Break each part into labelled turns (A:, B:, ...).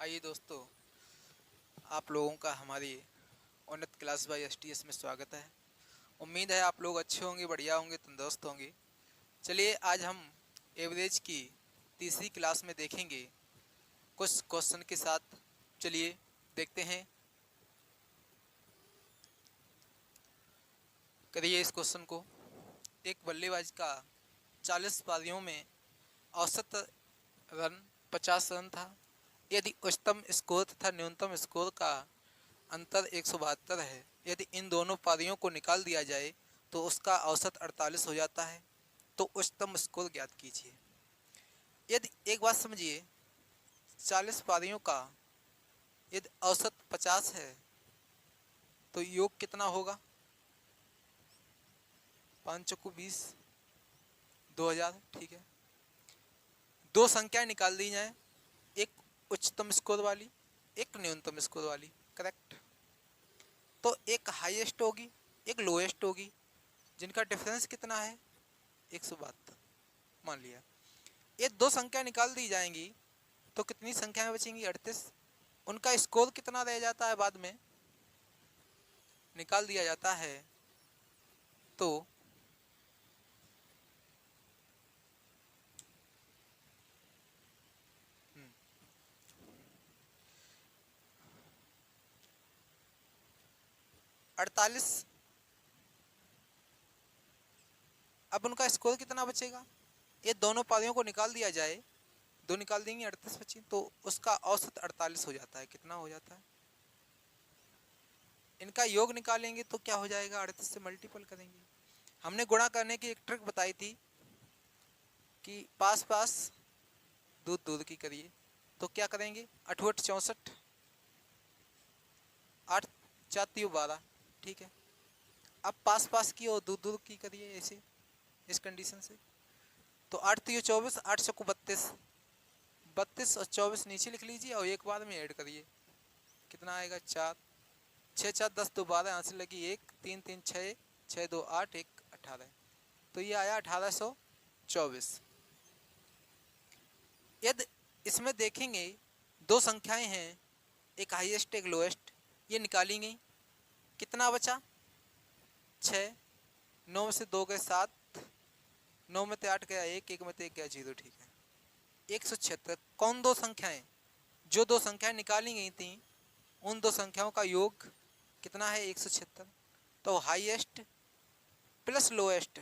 A: आइए दोस्तों, आप लोगों का हमारी उन्नत क्लास बाई एसटीएस में स्वागत है। उम्मीद है आप लोग अच्छे होंगे, बढ़िया होंगे, तंदुरुस्त होंगे। चलिए आज हम एवरेज की तीसरी क्लास में देखेंगे कुछ क्वेश्चन के साथ। चलिए देखते हैं। करिए इस क्वेश्चन को। एक बल्लेबाज का 40 पारियों में औसत रन 50 रन था। यदि उच्चतम स्कोर तथा न्यूनतम स्कोर का अंतर 172 है। यदि इन दोनों पारियों को निकाल दिया जाए तो उसका औसत 48 हो जाता है। तो उच्चतम स्कोर ज्ञात कीजिए। यदि एक बात समझिए, 40 पारियों का यदि औसत 50 है तो योग कितना होगा? 5 चौको 20, 2000। ठीक है, दो संख्या निकाल दी जाए, एक उच्चतम स्कोर वाली, एक न्यूनतम स्कोर वाली। करेक्ट। तो एक हाईएस्ट होगी, एक लोएस्ट होगी, जिनका डिफरेंस कितना है? 172 मान लिया। ये दो संख्या निकाल दी जाएंगी तो कितनी संख्याएं बचेंगी? 38। उनका स्कोर कितना रह जाता है? बाद में निकाल दिया जाता है तो 48। अब उनका स्कोर कितना बचेगा? ये दोनों पारियों को निकाल दिया जाए, दो निकाल देंगे, 38 बची, तो उसका औसत 48 हो जाता है। कितना हो जाता है? इनका योग निकालेंगे तो क्या हो जाएगा? 38 से मल्टीपल करेंगे। हमने गुणा करने की एक ट्रिक बताई थी कि पास पास दूर दूर की करिए। तो क्या करेंगे? 8 8 64, 8 4 3 12। ठीक है, अब पास पास की और दूर दूर की करिए ऐसे, इस कंडीशन से। तो 8 3 24, 8 चौको 32, 32 और 24 नीचे लिख लीजिए और एक बार में ऐड करिए। कितना आएगा? 4 6 4 10 2 12, यहाँ से लगी 1 3 3 6 6 2 8 1 18। तो ये आया 1824। यदि इसमें देखेंगे दो संख्याएं हैं, एक हाईएस्ट एक लोएस्ट, ये निकाली गई। कितना बचा? 6। 9 में से 2 गए 7, 9 में से 8 गया 1, 1 में से 1 गया 0। ठीक है, 176। कौन दो संख्याएं? जो दो संख्याएं निकाली गई थी उन दो संख्याओं का योग कितना है? 176। तो हाईएस्ट प्लस लोएस्ट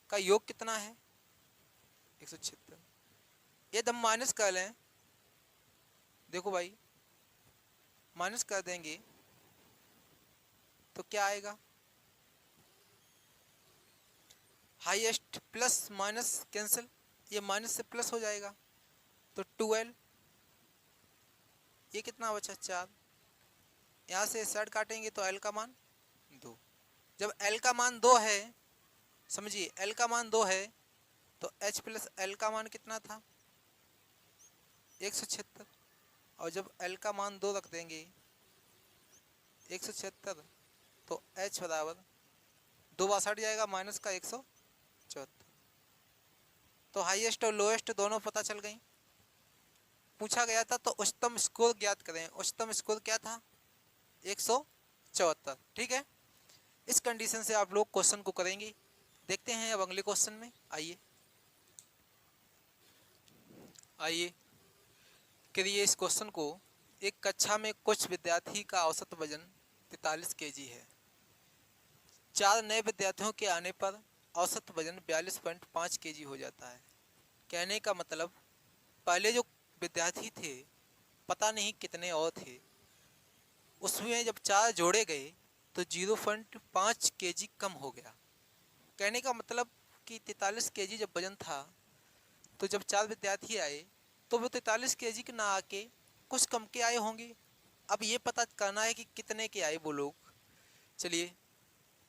A: का योग कितना है? 176। यदि हम माइनस कर लें, देखो भाई, माइनस कर देंगे तो क्या आएगा? हाईएस्ट प्लस माइनस कैंसिल, ये माइनस से प्लस हो जाएगा तो 12। ये कितना बचा? 4। यहाँ से साइड काटेंगे तो एल का मान 2। जब एल का मान 2 है, समझिए एल का मान 2 है, तो एच प्लस एल का मान कितना था? 176। और जब एल का मान 2 रख देंगे 176, तो एच बराबर 2 बार हट जाएगा, माइनस का 174। तो हाईएस्ट और लोएस्ट दोनों पता चल गई। पूछा गया था तो उच्चतम स्कोर ज्ञात करें। उच्चतम स्कोर क्या था? 174। ठीक है, इस कंडीशन से आप लोग क्वेश्चन को करेंगे। देखते हैं अब अगले क्वेश्चन में। आइए आइए करिए इस क्वेश्चन को। एक कक्षा में कुछ विद्यार्थी का औसत वजन 43 केजी है। 4 नए विद्यार्थियों के आने पर औसत वजन 42.5 केजी हो जाता है। कहने का मतलब, पहले जो विद्यार्थी थे पता नहीं कितने और थे, उसमें जब 4 जोड़े गए तो 0.5 केजी कम हो गया। कहने का मतलब कि 43 केजी जब वजन था तो जब 4 विद्यार्थी आए तो वो 43 केजी के ना आके कुछ कम के आए होंगे। अब ये पता करना है कि कितने के आए वो लोग। चलिए,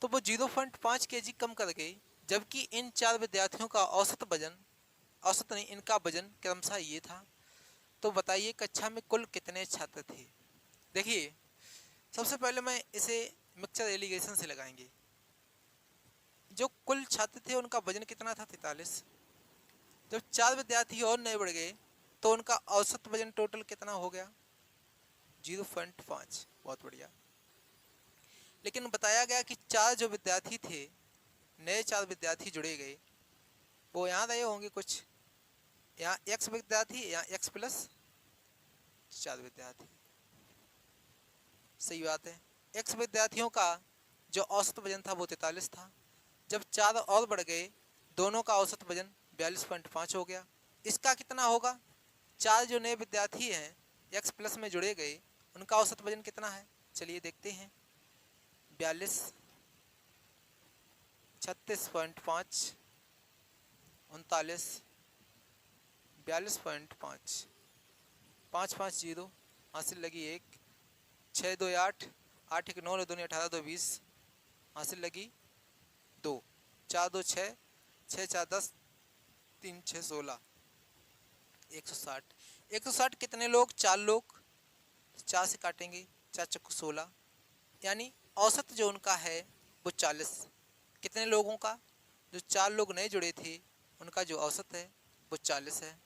A: तो वो 0.5 केजी कम कर गए, जबकि इन 4 विद्यार्थियों का औसत वजन, औसत नहीं, इनका वजन क्रमशः ये था। तो बताइए कक्षा में कुल कितने छात्र थे? देखिए, सबसे पहले मैं इसे मिक्सचर एलिगेशन से लगाएंगे। जो कुल छात्र थे उनका वजन कितना था? 43। जब 4 विद्यार्थी और नए बढ़ गए तो उनका औसत वजन टोटल कितना हो गया? 0.5। बहुत बढ़िया। लेकिन बताया गया कि 4 जो विद्यार्थी थे, नए 4 विद्यार्थी जुड़े गए, वो यहाँ रहे होंगे कुछ, यहाँ x विद्यार्थी, यहाँ x प्लस 4 विद्यार्थी। सही बात है। x विद्यार्थियों का जो औसत वजन था वो 43 था। जब 4 और बढ़ गए, दोनों का औसत वजन 42.5 हो गया। इसका कितना होगा? 4 जो नए विद्यार्थी हैं x प्लस में जुड़े गए, उनका औसत वजन कितना है? चलिए देखते हैं। 42, 36.5, 39, 42.5, 550, हासिल लगी 1, 6 2 8, 8 1 9, 2 18, 2 20, हासिल लगी 2, 4 2 6, 6 4 10, 3 6 16, 160। 160 कितने लोग? 4 लोग। 4 से काटेंगे, 4 चक्कू 16, यानी औसत जो उनका है वो 40। कितने लोगों का? जो 4 लोग नए जुड़े थे, उनका जो औसत है वो 40 है।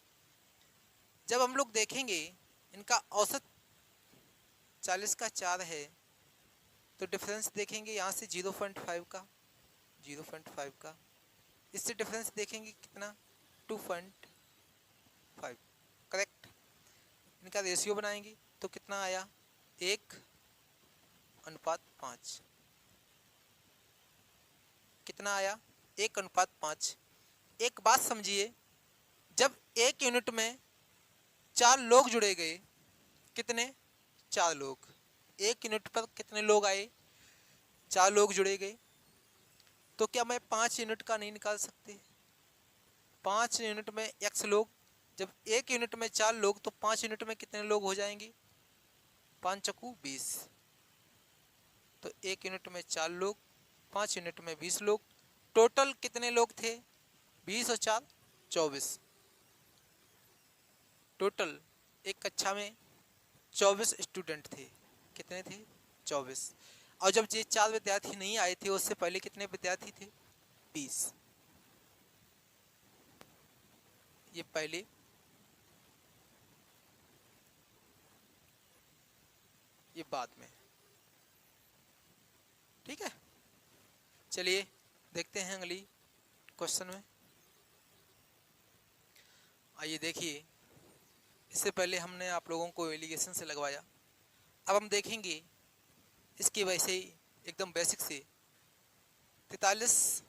A: जब हम लोग देखेंगे इनका औसत 40 का 4 है, तो डिफरेंस देखेंगे यहाँ से 0.5 का, 0.5 का, इससे डिफरेंस देखेंगे कितना? 2.5। करेक्ट। इनका रेशियो बनाएंगे तो कितना आया? 1:5। कितना आया? 1:5। एक बात समझिए, जब एक यूनिट में 4 लोग जुड़े गए, कितने? 4 लोग। एक यूनिट पर कितने लोग आए? 4 लोग जुड़े गए। तो क्या मैं 5 यूनिट का नहीं निकाल सकते? 5 यूनिट में x लोग, जब एक यूनिट में 4 लोग, तो 5 यूनिट में कितने लोग हो जाएंगे? 5 चक्कू 20। तो एक यूनिट में 4 लोग, 5 यूनिट में 20 लोग, टोटल कितने लोग थे? 20 और 4 24। टोटल एक कक्षा में 24 स्टूडेंट थे। कितने थे? 24। और जब ये 4 विद्यार्थी नहीं आए थे, उससे पहले कितने विद्यार्थी थे? 20। ये पहले, ये बाद में। ठीक है, चलिए देखते हैं अगली क्वेश्चन में। आइए देखिए, इससे पहले हमने आप लोगों को एलिगेशन से लगवाया, अब हम देखेंगे इसकी वैसे ही एकदम बेसिक से। 43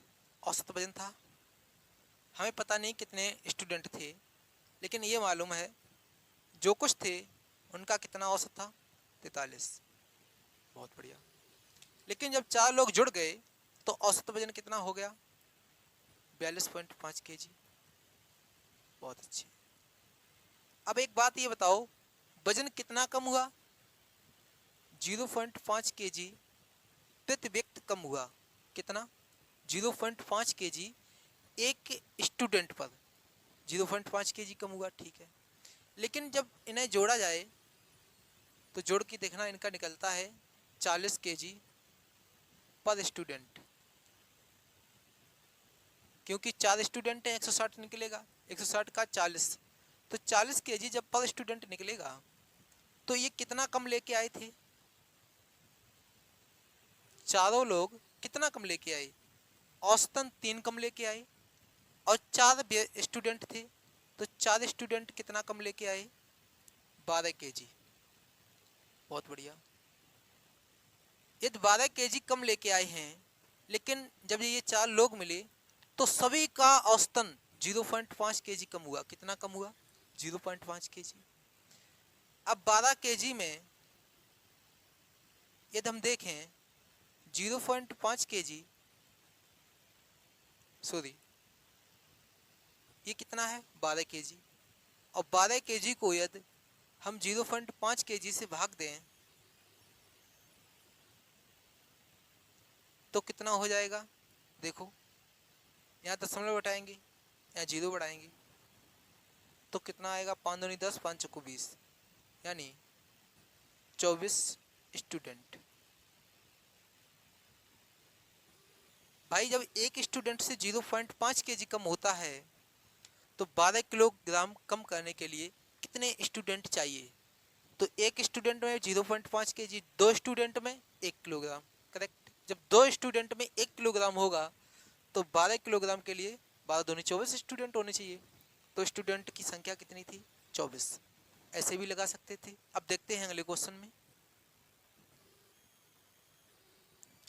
A: औसत वजन था। हमें पता नहीं कितने स्टूडेंट थे, लेकिन ये मालूम है जो कुछ थे उनका कितना औसत था? 43। बहुत बढ़िया। लेकिन जब 4 लोग जुड़ गए तो औसत वजन कितना हो गया? 42.5 kg। बहुत अच्छे। अब एक बात ये बताओ, वजन कितना कम हुआ? 0.5 kg प्रति व्यक्ति कम हुआ। कितना? 0.5 kg एक स्टूडेंट पर 0.5 kg कम हुआ। ठीक है, लेकिन जब इन्हें जोड़ा जाए तो जोड़ के देखना, इनका निकलता है 40 kg पर स्टूडेंट, क्योंकि 4 स्टूडेंट हैं, 160 निकलेगा, 160 का 40, तो 40 kg जब पर स्टूडेंट निकलेगा तो ये कितना कम लेके आए थे? चारों लोग कितना कम लेके आए? औसतन 3 कम लेके आए, और 4 स्टूडेंट थे, तो 4 स्टूडेंट कितना कम लेके आए? 12 kg। बहुत बढ़िया। यदि 12 kg कम लेके आए हैं, लेकिन जब ये 4 लोग मिले तो सभी का औसतन 0.5 kg कम हुआ। कितना कम हुआ? 0.5 kg। अब 12 kg में यदि हम देखें 0.5 kg, सॉरी, ये कितना है? 12 kg। और 12 kg को यदि हम 0.5 kg से भाग दें तो कितना हो जाएगा? देखो, यहाँ दशमलव बढ़ाएंगे, यहाँ 0 बढ़ाएंगे, तो कितना आएगा? 5 दूनी 10, 5 चौको 20, यानी 24 स्टूडेंट। भाई जब एक स्टूडेंट से 0.5 kg कम होता है तो 12 किलोग्राम कम करने के लिए कितने स्टूडेंट चाहिए, तो एक स्टूडेंट में 0.5 kg, 2 स्टूडेंट में 1 किलोग्राम। करेक्ट। जब 2 स्टूडेंट में 1 किलोग्राम होगा तो 12 किलोग्राम के लिए 12 दूनी 24 स्टूडेंट होने चाहिए। तो स्टूडेंट की संख्या कितनी थी? 24। ऐसे भी लगा सकते थे। अब देखते हैं अगले क्वेश्चन में।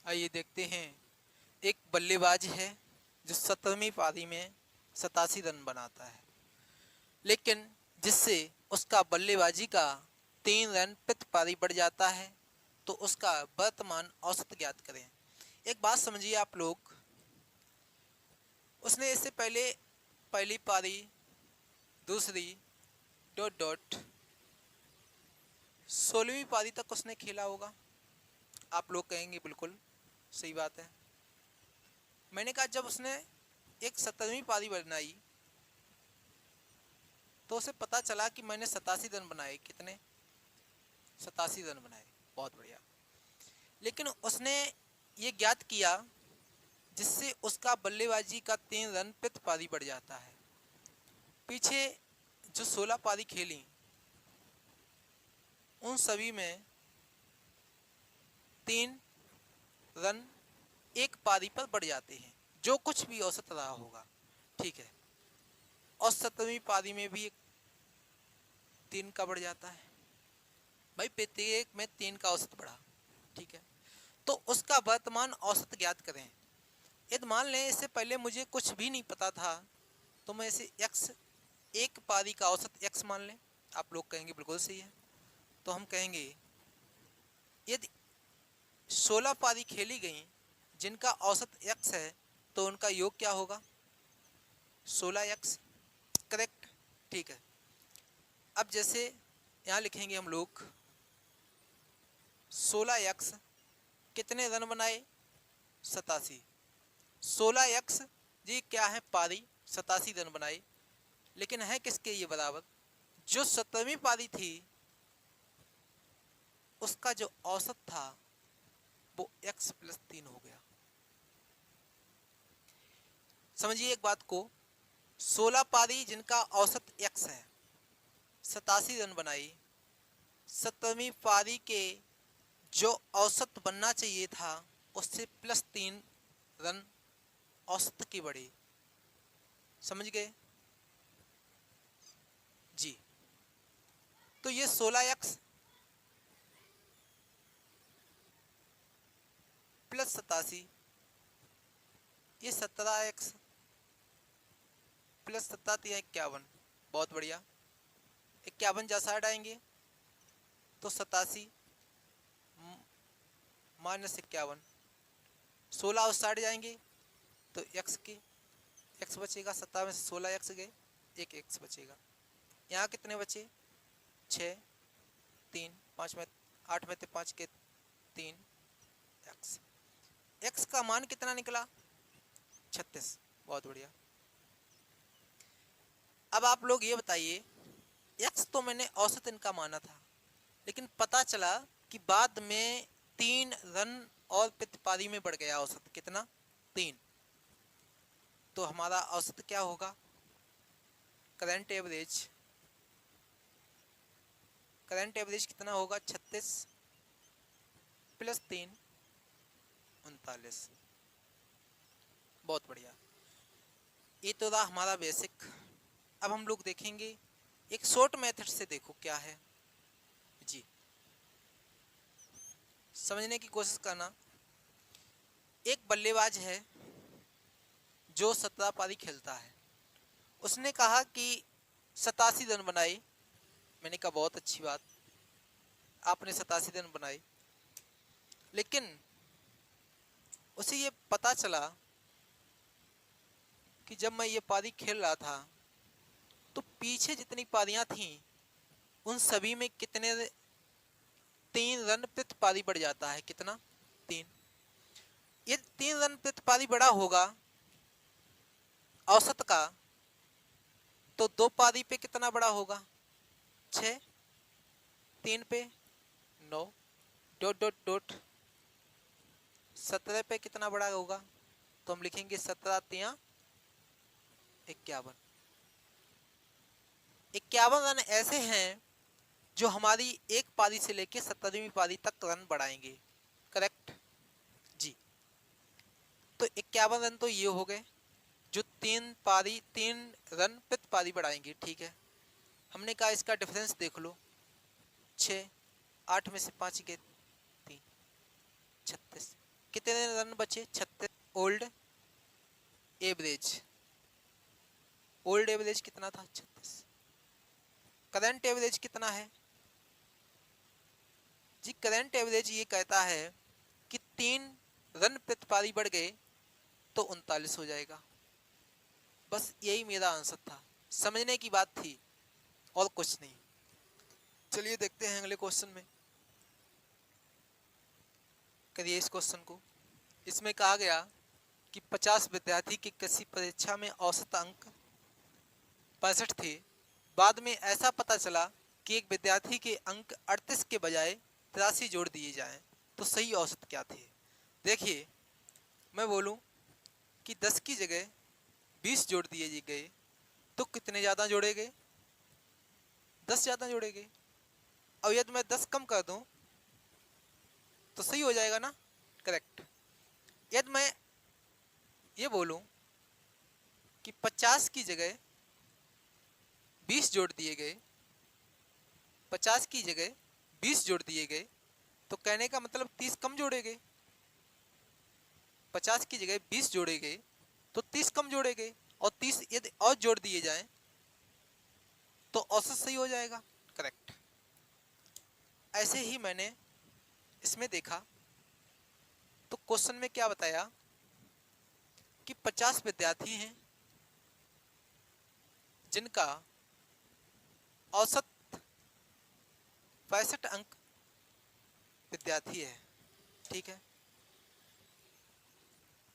A: आइए देखते हैं। एक बल्लेबाज है जो 17वीं पारी में 87 रन बनाता है, लेकिन जिससे उसका बल्लेबाजी का 3 रन प्रति पारी बढ़ जाता है, तो उसका वर्तमान औसत ज्ञात करें। एक बात समझिए आप लोग, उसने इससे पहले पहली पारी, दूसरी, डॉट डॉट 16वीं पारी तक उसने खेला होगा। आप लोग कहेंगे बिल्कुल सही बात है। मैंने कहा जब उसने एक 17वीं पारी बनाई तो उसे पता चला कि मैंने 87 रन बनाए। कितने? 87 रन बनाए। बहुत बढ़िया। लेकिन उसने ये ज्ञात किया जिससे उसका बल्लेबाजी का 3 रन प्रति पारी बढ़ जाता है। पीछे जो 16 पारी खेली उन सभी में 3 रन एक पारी पर बढ़ जाते हैं, जो कुछ भी औसत रहा होगा। ठीक है। और 17वीं पारी में भी 3 का बढ़ जाता है। भाई प्रत्येक में 3 का औसत बढ़ा। ठीक है। तो उसका वर्तमान औसत ज्ञात करें। यदि मान लें इससे पहले मुझे कुछ भी नहीं पता था तो मैं इसे x, एक पारी का औसत x मान लें। आप लोग कहेंगे बिल्कुल सही है। तो हम कहेंगे यदि 16 पारी खेली गई जिनका औसत x है तो उनका योग क्या होगा? 16x। करेक्ट। ठीक है। अब जैसे यहाँ लिखेंगे हम लोग 16x कितने रन बनाए? 87। 16x जी क्या है? पारी। 87 रन बनाए। लेकिन है किसके ये बराबर? जो 17वीं पारी थी उसका जो औसत था वो x + 3 हो गया। समझिए एक बात को, 16 पारी जिनका औसत x है, 87 रन बनाई। 17वीं पारी के जो औसत बनना चाहिए था उससे +3 रन औसत की बढ़ी। समझ गए जी? तो ये 16x + 87, ये 17x + 7 या 51। बहुत बढ़िया। 51 जा साइड आएंगे तो 87 - 51, 16 उस साइड जाएंगे तो x बचेगा। 17 में से 16 x गए, एक x बचेगा। यहाँ कितने बचे? 6, 3, 5 में 8 में 5 के 3 x का मान कितना निकला? 36। बहुत बढ़िया। अब आप लोग ये बताइए, x तो मैंने औसत इनका माना था, लेकिन पता चला कि बाद में 3 रन और प्रति पारी में बढ़ गया औसत। कितना? 3। तो हमारा औसत क्या होगा? करंट एवरेज कितना होगा? 36 + 3 39। बहुत बढ़िया। ये तो रहा हमारा बेसिक। अब हम लोग देखेंगे एक शॉर्ट मेथड से। देखो क्या है जी, समझने की कोशिश करना। एक बल्लेबाज है जो 17 पारी खेलता है। उसने कहा कि 87 रन बनाए। मैंने कहा बहुत अच्छी बात, आपने 87 रन बनाए। लेकिन उसे ये पता चला कि जब मैं ये पारी खेल रहा था तो पीछे जितनी पारियां थीं उन सभी में कितने 3 रन प्रति पारी बढ़ जाता है। कितना? 3। ये 3 रन प्रति पारी बढ़ा होगा औसत का, तो 2 पारी पे कितना बड़ा होगा? 6, 3 पे 9, डॉट डॉट डॉट 17 पे कितना बड़ा होगा? तो हम लिखेंगे 17 × 3 = 51। 51 रन ऐसे हैं जो हमारी एक पारी से लेकर 70वीं पारी तक रन बढ़ाएंगे। करेक्ट जी। तो 51 रन तो ये हो गए जो 3 रन प्रति पारी बढ़ाएंगे। ठीक है, हमने कहा इसका डिफरेंस देख लो, 6, 8 में से 5 गए 3, 36। कितने रन बचे? 36। ओल्ड एवरेज, ओल्ड एवरेज कितना था? 36। करंट एवरेज कितना है जी? करंट एवरेज ये कहता है कि 3 रन प्रति पारी बढ़ गए तो 39 हो जाएगा। बस यही मेरा आंसर था, समझने की बात थी और कुछ नहीं। चलिए देखते हैं अगले क्वेश्चन में। करिए इस क्वेश्चन को। इसमें कहा गया कि 50 विद्यार्थी की किसी परीक्षा में औसत अंक 65 थे। बाद में ऐसा पता चला कि एक विद्यार्थी के अंक 38 के बजाय 83 जोड़ दिए जाएं, तो सही औसत क्या थे? देखिए, मैं बोलूं कि 10 की जगह 20 जोड़ दिए गए तो कितने ज़्यादा जोड़े गए? 10 ज़्यादा जोड़े गए। अब यदि मैं 10 कम कर दूं तो सही हो जाएगा ना? करेक्ट। यदि मैं ये बोलूं कि 50 की जगह 20 जोड़ दिए गए, 50 की जगह 20 जोड़ दिए गए, तो कहने का मतलब 30 कम जोड़े गए। 50 की जगह 20 जोड़े गए तो 30 कम जोड़े गए, और 30 यदि और जोड़ दिए जाएं तो औसत सही हो जाएगा। करेक्ट। ऐसे ही मैंने इसमें देखा तो क्वेश्चन में क्या बताया कि 50 विद्यार्थी हैं जिनका औसत 65 अंक विद्यार्थी है। ठीक है,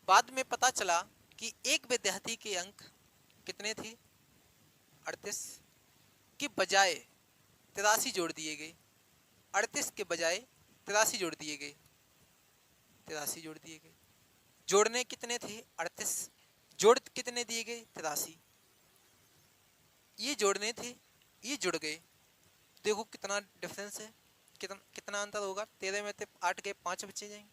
A: बाद में पता चला कि एक विद्यार्थी के अंक कितने थे? 38 के बजाय 83 जोड़ दिए गए। 38 के बजाय 83 जोड़ दिए गए, 83 जोड़ दिए गए। जोड़ने कितने थे? 38। जोड़ कितने दिए गए? 83। ये जोड़ने थे, ये जुड़ गए। देखो कितना डिफरेंस है, कितना कितना अंतर होगा। 13 में से 8 गए 5 बचे जाएंगे,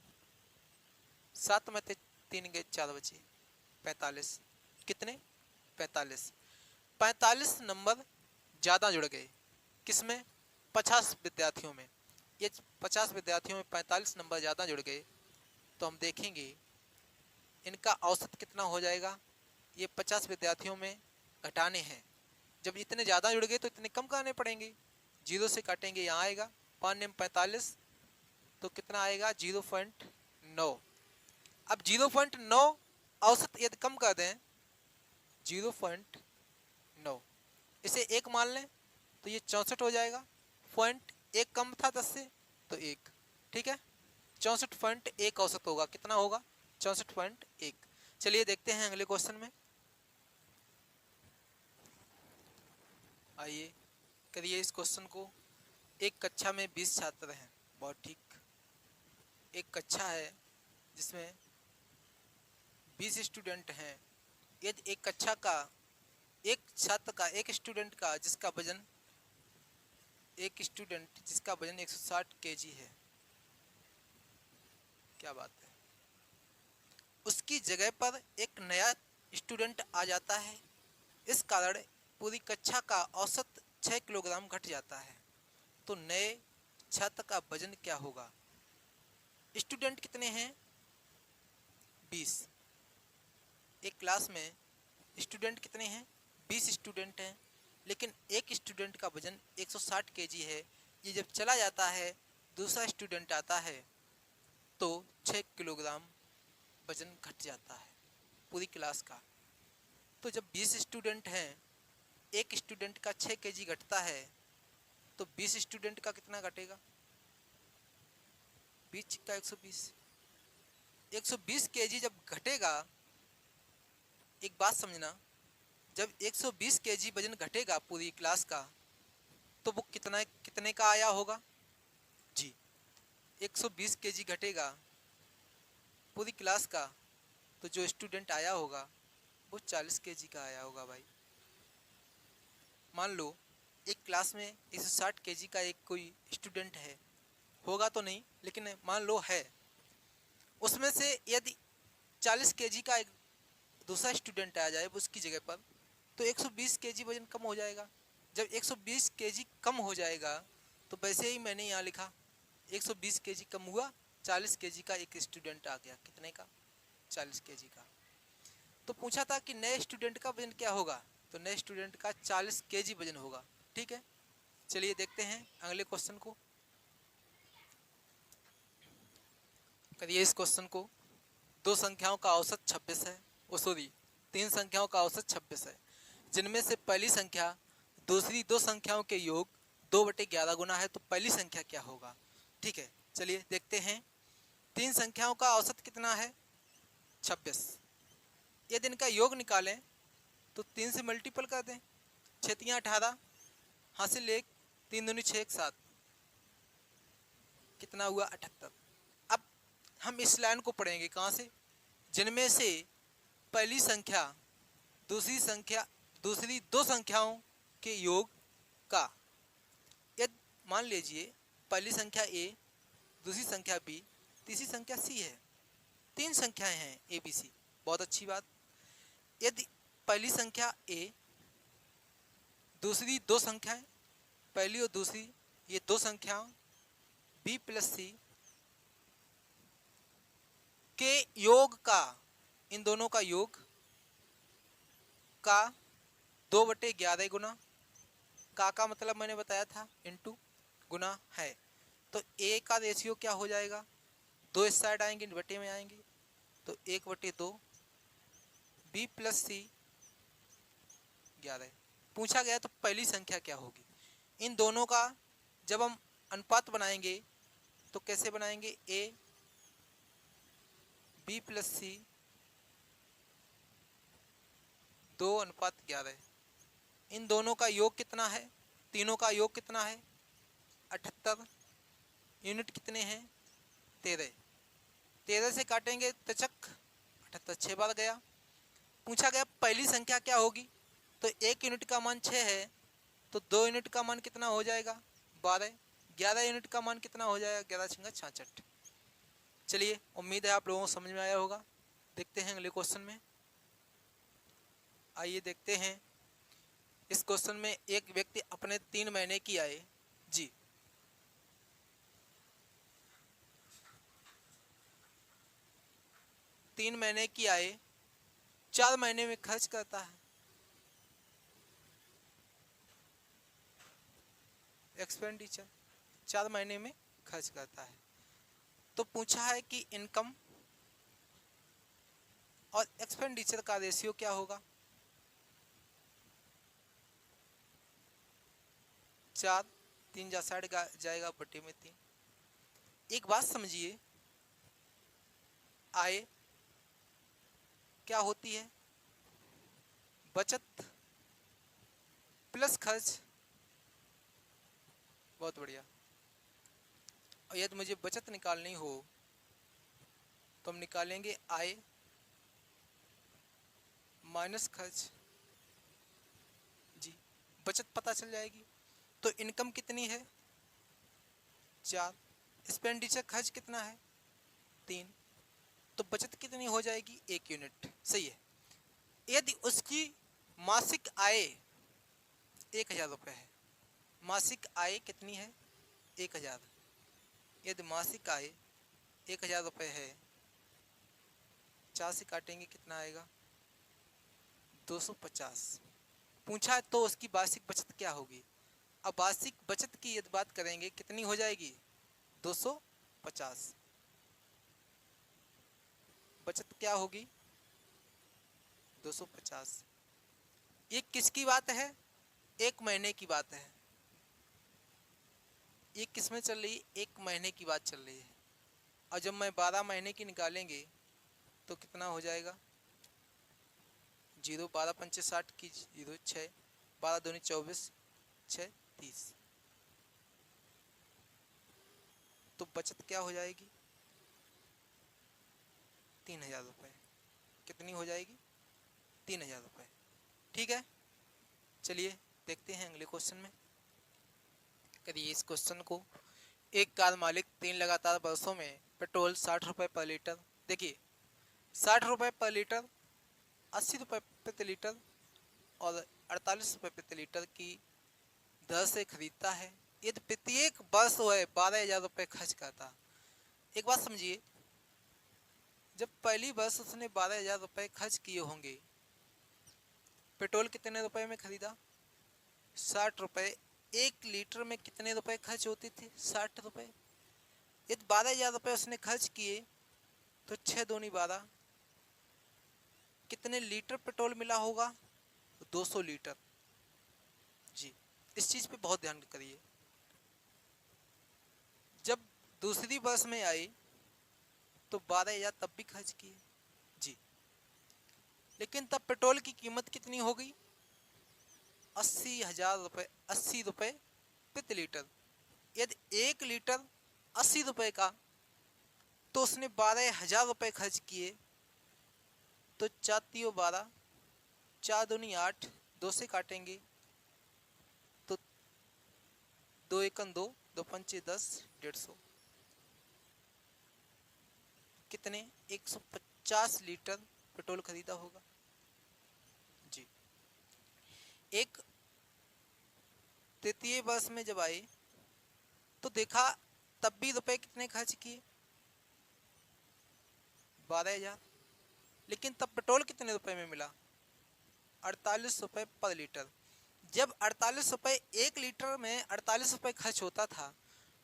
A: 7 में से 3 गए 4 बचे, 45। कितने? 45। 45 नंबर ज़्यादा जुड़ गए। किसमें? 50 विद्यार्थियों में। ये 50 विद्यार्थियों में 45 नंबर ज़्यादा जुड़ गए तो हम देखेंगे इनका औसत कितना हो जाएगा। ये 50 विद्यार्थियों में घटाने हैं, जब इतने ज़्यादा जुड़ गए तो इतने कम करने पड़ेंगे। 0 से काटेंगे, यहाँ आएगा 5 में 45 तो कितना आएगा? 0.9। अब 0.9 औसत यदि कम कर दें 0.9, इसे 1 मान लें तो ये 64 हो जाएगा। पॉइंट 1 कम था 10 से तो 1। ठीक है, 64.1 औसत होगा। कितना होगा? 64.1। चलिए देखते हैं अगले क्वेश्चन में। आइए करिए इस क्वेश्चन को। एक कक्षा में 20 छात्र हैं। बहुत ठीक। एक कक्षा है जिसमें 20 स्टूडेंट हैं। यदि एक कक्षा का एक छात्र का, एक स्टूडेंट का जिसका वजन 160 केजी है, क्या बात है, उसकी जगह पर एक नया स्टूडेंट आ जाता है। इस कारण पूरी कक्षा का औसत 6 किलोग्राम घट जाता है, तो नए छात्र का वजन क्या होगा? स्टूडेंट कितने हैं? 20। एक क्लास में स्टूडेंट कितने हैं? 20 स्टूडेंट हैं, लेकिन एक स्टूडेंट का वजन 160 केजी है। ये जब चला जाता है, दूसरा स्टूडेंट आता है तो 6 किलोग्राम वजन घट जाता है पूरी क्लास का। तो जब 20 स्टूडेंट हैं, एक स्टूडेंट का 6 केजी घटता है, तो 20 स्टूडेंट का कितना घटेगा? 20 का 120। 120 केजी जब घटेगा, एक बात समझना, जब 120 केजी वजन घटेगा पूरी क्लास का, तो वो कितना कितने का आया होगा? जी, 120 केजी घटेगा पूरी क्लास का, तो जो स्टूडेंट आया होगा वो 40 केजी का आया होगा भाई। मान लो एक क्लास में 160 केजी का एक कोई स्टूडेंट है, होगा तो नहीं लेकिन मान लो है, उसमें से यदि 40 केजी का एक दूसरा स्टूडेंट आ जाए उसकी जगह पर, तो 120 केजी वजन कम हो जाएगा। जब 120 केजी कम हो जाएगा तो वैसे ही मैंने यहाँ लिखा 120 केजी कम हुआ, 40 केजी का एक स्टूडेंट आ गया। कितने का? 40 केजी का। तो पूछा था कि नए स्टूडेंट का वजन क्या होगा, तो नए स्टूडेंट का 40 केजी वजन होगा। ठीक है, चलिए देखते हैं अगले क्वेश्चन को। करिए इस क्वेश्चन को। दो संख्याओं का औसत 26 है, सॉरी 3 संख्याओं का औसत 26 है, जिनमें से पहली संख्या दूसरी दो संख्याओं के योग 2/11 गुना है, तो पहली संख्या क्या होगा। ठीक है, चलिए देखते हैं। 3 संख्याओं का औसत कितना है? 26। यदि इनका योग निकालें तो 3 से मल्टीपल कर दें, 6 3 18, हासिल 1, 3 दूनी 6 1 7, कितना हुआ? 78। अब हम इस लाइन को पढ़ेंगे कहाँ से? जिनमें से पहली संख्या दूसरी दो संख्याओं के योग का, यदि मान लीजिए पहली संख्या ए, दूसरी संख्या बी, तीसरी संख्या सी है, 3 संख्याएं हैं ए बी सी, बहुत अच्छी बात। यदि पहली संख्या ए, दूसरी दो संख्याएं, पहली और दूसरी ये दो संख्याओं बी प्लस सी के योग का, इन दोनों का योग का 2/11 गुना, का मतलब मैंने बताया था इनटू गुना है, तो ए का रेशियो क्या हो जाएगा? 2 इस साइड आएंगे, बटे में आएंगे, तो 1/2 बी प्लस सी 11। पूछा गया तो पहली संख्या क्या होगी। इन दोनों का जब हम अनुपात बनाएंगे तो कैसे बनाएंगे? ए बी प्लस सी 2:11। इन दोनों का योग कितना है? तीनों का योग कितना है? 78। यूनिट कितने हैं? 13। 13 से काटेंगे तो चक 78 6 बार गया। पूछा गया पहली संख्या क्या होगी, तो 1 यूनिट का मान 6 है, तो 2 यूनिट का मान कितना हो जाएगा? 12। 11 यूनिट का मान कितना हो जाएगा? 11 6 66। चलिए, उम्मीद है आप लोगों को समझ में आया होगा। देखते हैं अगले क्वेश्चन में। आइए देखते हैं इस क्वेश्चन में। एक व्यक्ति अपने 3 महीने की आय, जी 3 महीने की आय 4 महीने में खर्च करता है। एक्सपेंडिचर 4 महीने में खर्च करता है। तो पूछा है कि इनकम और एक्सपेंडिचर का रेशियो क्या होगा? 4 3 जा साइड जाएगा, बटे में 3। एक बात समझिए, आय क्या होती है? बचत प्लस खर्च। बहुत बढ़िया। और यदि मुझे बचत निकालनी हो तो हम निकालेंगे आय माइनस खर्च। जी, बचत पता चल जाएगी। तो इनकम कितनी है? 4। एक्सपेंडिचर खर्च कितना है? 3। तो बचत कितनी हो जाएगी? 1 यूनिट। सही है। यदि उसकी मासिक आय 1000 रुपये है, मासिक आय कितनी है? 1000। यदि मासिक आय 1000 रुपये है, 4 से काटेंगे कितना आएगा? 250। पूछा तो उसकी वार्षिक बचत क्या होगी। अब वार्षिक बचत की यदि बात करेंगे कितनी हो जाएगी? 250। बचत क्या होगी? 250। ये किसकी बात है? 1 महीने की बात है। ये किस में चल रही है? 1 महीने की बात चल रही है। और जब मैं 12 महीने की निकालेंगे तो कितना हो जाएगा? 0 12 पंचे 60 की 0 6 12 दूनी 24 6 30। तो बचत क्या हो जाएगी? 3000 रुपये। कितनी हो जाएगी? 3000 रुपये। ठीक है, चलिए देखते हैं अगले क्वेश्चन में। करिए इस क्वेश्चन को। एक कार मालिक 3 लगातार वर्षों में पेट्रोल 60 रुपये पर लीटर, देखिए 60 रुपये पर लीटर, 80 रुपये प्रति लीटर और 48 रुपये प्रति लीटर की दर से खरीदता है। यदि प्रत्येक वर्ष वह 12,000 रुपये खर्च करता। एक बात समझिए, जब पहली वर्ष उसने 12,000 रुपये खर्च किए होंगे, पेट्रोल कितने रुपए में खरीदा? 60 रुपये। 1 लीटर में कितने रुपए खर्च होते थे? 60 रुपये। यदि 12,000 रुपये उसने खर्च किए तो 6 दूनी 12, कितने लीटर पेट्रोल मिला होगा? 200 लीटर। जी, इस चीज पे बहुत ध्यान करिए। जब दूसरी वर्ष में आई तो 12,000 तब भी खर्च किए जी, लेकिन तब पेट्रोल की कीमत कितनी हो गई? 80,000 रुपये, 80 रुपये प्रति लीटर। यदि 1 लीटर 80 रुपये का, तो उसने 12,000 रुपये खर्च किए, तो 4 तियो 12, 4 दूनी 8, 2 से काटेंगे तो 2 एकम 2, 2 पंचे 10, 150, कितने? 150 लीटर पेट्रोल खरीदा होगा जी। एक तृतीय वर्ष में जब आए तो देखा तब भी रुपए कितने खर्च किए? 12,000, लेकिन तब पेट्रोल कितने रुपए में मिला? 48 रुपये पर लीटर। जब 48 रुपये 1 लीटर में 48 रुपये खर्च होता था,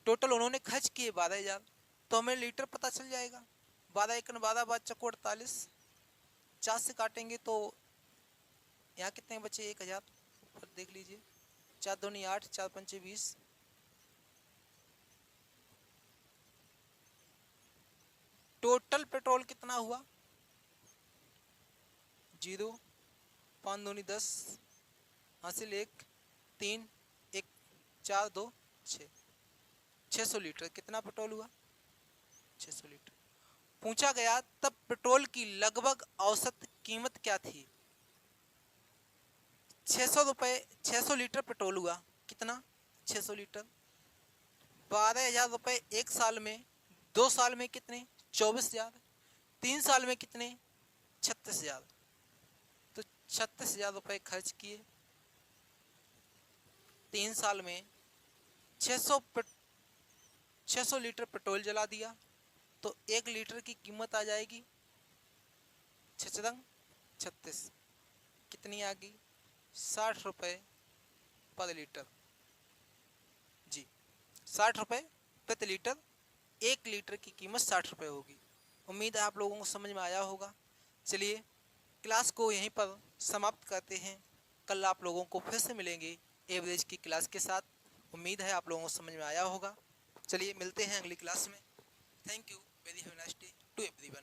A: टोटल उन्होंने खर्च किए 12,000, तो हमें लीटर पता चल जाएगा। 12 एकन 12 बार चक्को 48, 4 से काटेंगे तो यहाँ कितने बचे? 1,000। ऊपर देख लीजिए, 4 दूनी 8, 4 पंचे 20, टोटल पेट्रोल कितना हुआ? 0, 5 दूनी 10, हासिल 1, 3, 1, 4, 2, 6, 600 लीटर। कितना पेट्रोल हुआ? 600 लीटर। पूछा गया तब पेट्रोल की लगभग औसत कीमत क्या थी? 600 रुपये, 600 लीटर पेट्रोल हुआ, कितना? 600 लीटर। 12,000 रुपये 1 साल में, 2 साल में कितने? 24,000, 3 साल में कितने? 36,000। तो 36,000 रुपये खर्च किए, 3 साल में 600 लीटर पेट्रोल जला दिया, तो 1 लीटर की कीमत आ जाएगी 36, कितनी आ गई? 60 रुपये पर लीटर जी, 60 रुपये प्रति लीटर। 1 लीटर की कीमत 60 रुपये होगी। उम्मीद है आप लोगों को समझ में आया होगा। चलिए क्लास को यहीं पर समाप्त करते हैं। कल आप लोगों को फिर से मिलेंगे एवरेज की क्लास के साथ। उम्मीद है आप लोगों को समझ में आया होगा। चलिए मिलते हैं अगली क्लास में। Thank you, very have nice day to everyone.